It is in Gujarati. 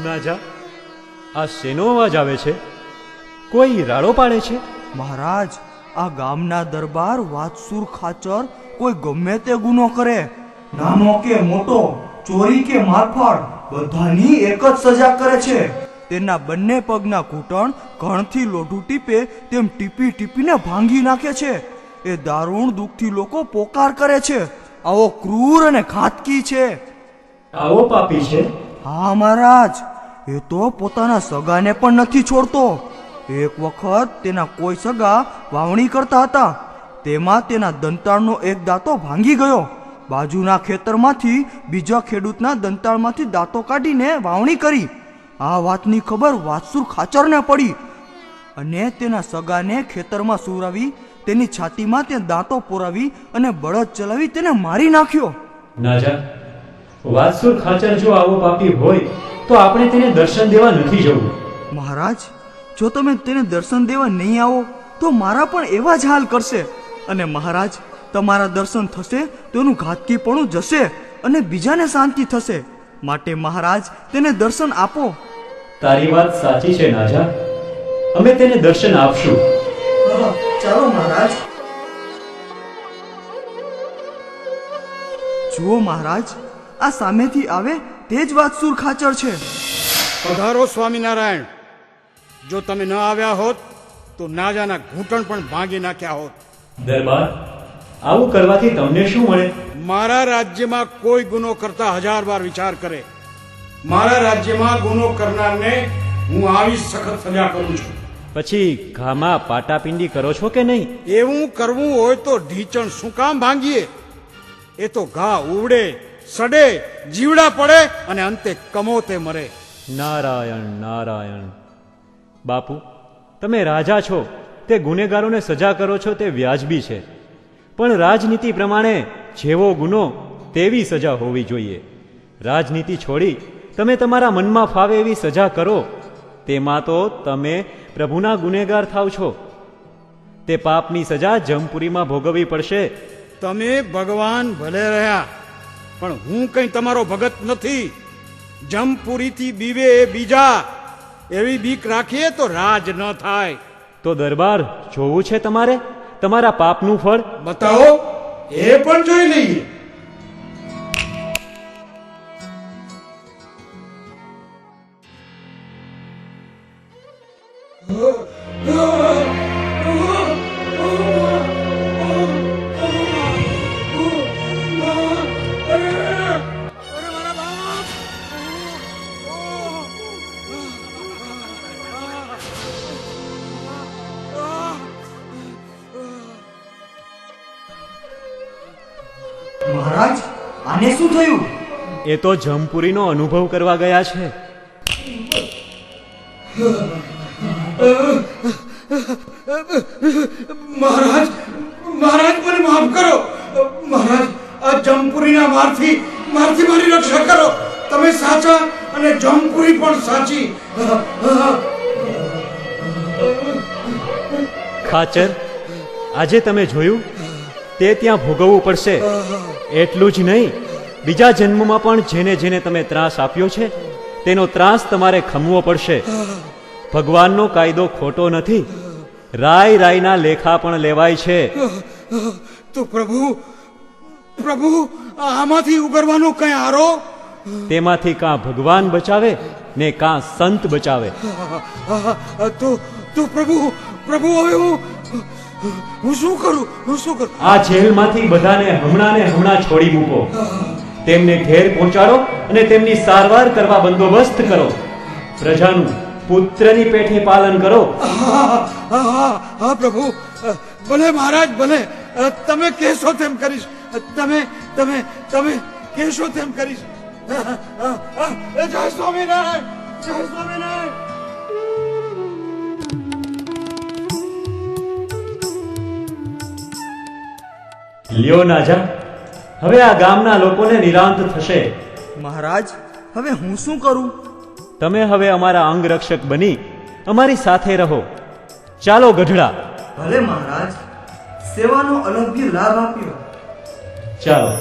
નાજા, આ શેનો અવાજ આવે છે? કોઈ રાડો પાડે છે? મહારાજ, આ ગામના દરબાર વાતસુર ખાચર કોઈ ગમે તે ગુનો કરે, નાનો કે મોટો, ચોરી કે મારફાડ, બધાની એક જ સજા કરે છે. તેના બંને પગના ઘૂંટણ ઘણથી લોઢું ટીપે તેમ ટીપી ટીપીને ભાંગી નાખે છે. એ દારૂણ દુઃખથી લોકો પોકાર કરે છે. આવો ક્રૂર અને ઘાતકી છે. આવો પાપી છે? હા મહારાજ, એ તો પોતાના સગાને પણ નથી છોડતો. એક વખત તેના કોઈ સગા વાવણી કરતા હતા. તેમાં તેના દંતાળનો એક દાંતો ભાંગી ગયો. બાજુના ખેતરમાંથી બીજા ખેડૂતના દંતાળમાંથી દાંતો કાઢીને વાવણી કરી. આ વાતની ખબર વાતસુર ખાચરને પડી અને તેના સગાને ખેતરમાં સુવરાવી તેની છાતીમાં તે દાંતો પુરાવી અને બળદ ચલાવી તેને મારી નાખ્યો. નાજા, વાતસુર ખાચર જો આવો પાપી હોય તો આપણે તેને દર્શન દેવા નથી જવું. મહારાજ, જો તમે તેને દર્શન દેવા નહીં આવો તો મારા પણ એવા જ હાલ કરશે. અને મહારાજ, તમારા દર્શન થશે તો એનું ઘાતકીપણું જશે અને બીજાને શાંતિ થશે. માટે મહારાજ, તેને દર્શન આપો. તારી વાત સાચી છે નાજા, અમે તેને દર્શન આપશું. ચાલો મહારાજ. જુઓ મહારાજ, આ સામેથી આવે તે જ વાતસુર ખાચર છે. પધારો સ્વામિનારાયણ. જો તમે ન આવ્યા હોત તો નાજાના ઘૂંટણ પણ ભાંગી નાખ્યા હોત. દરબાર, આવું કરવાથી તમને શું મળે? મારા રાજ્યમાં કોઈ ગુનો કરતા 1000 વાર વિચાર કરે. મારા રાજ્યમાં ગુનો કરનારને હું આવી સખત સજા કરું છું. પછી ઘામાં પાટાપિંડી કરો છો કે નહીં? એવું કરવું હોય તો ઢીચણ શું કામ ભાંગીએ? એ તો ઘા ઉવડે, સડે, જીવડા પડે અને અંતે કમોતે મરે. નારાયણ નારાયણ. બાપુ, તમે રાજા છો, તે ગુનેગારોને સજા કરો છો તે વ્યાજબી છે, પણ રાજનીતિ પ્રમાણે જેવો ગુનો તેવી સજા હોવી જોઈએ. રાજનીતિ છોડી તમે તમારા મનમાં ફાવે એવી સજા કરો, તેમાં તો તમે પ્રભુના ગુનેગાર થાવ છો. તે પાપની સજા જમપુરીમાં ભોગવવી પડશે. તમે ભગવાન ભલે રહ્યા, પણ હું કઈ તમારો ભગત નથી. જમપુરીથી બીવે એ બીજા, એવી બીક રાખીએ તો રાજ ન થાય. તો દરબાર, જોવું છે તમારે તમારા પાપનું ફળ? બતાવો, એ પણ જોઈ લઈએ. મહારાજ, આને શું થયું? એ તો જમપુરીનો અનુભવ કરવા ગયા છે. મહારાજ, મહારાજ મને માફ કરો. મહારાજ, આ જમપુરીના મારથી મારી રક્ષા કરો. તમે સાચા અને જમપુરી પણ સાચી. ખાચર, આજે તમે જોયું, તે ત્યાં ભોગવવું પડશે. એટલું જ નહીં, બીજા જન્મમાં પણ જેને જેને તમે ત્રાસ આપ્યો છે તેનો ત્રાસ તમારે ખમવો પડશે. ભગવાનનો કાયદો ખોટો નથી. રાય રાયના લેખા પણ લેવાય છે. તો પ્રભુ આમાંથી ઉગરવાનો કઈ આરો? તેમાંથી કાં ભગવાન બચાવે ને કાં સંત બચાવે. તો પ્રભુ હવે હું શું કરું? આ જેલમાંથી બધાને હમણાં છોડી મૂકો. તેમને ઘેર પહોંચાડો અને તેમની સારવાર કરવા બંદોબસ્ત કરો. પ્રજાનું પુત્રની પેઠે પાલન કરો. હા પ્રભુ, ભલે મહારાજ, ભલે. તમે કહેશો તેમ કરીશ. તમે કહેશો તેમ કરીશ. જય સ્વામિનારાયણ, જય સ્વામિનારાયણ. લ્યો નાજા, હવે આ ગામના લોકોને નિરાંત થશે. મહારાજ, હવે હું શું કરું? તમે હવે અમારા અંગરક્ષક બની અમારી સાથે રહો. ચાલો ગઢડા. ભલે મહારાજ, સેવાનો અલભ્ય લાભ આપ્યો. ચાલો.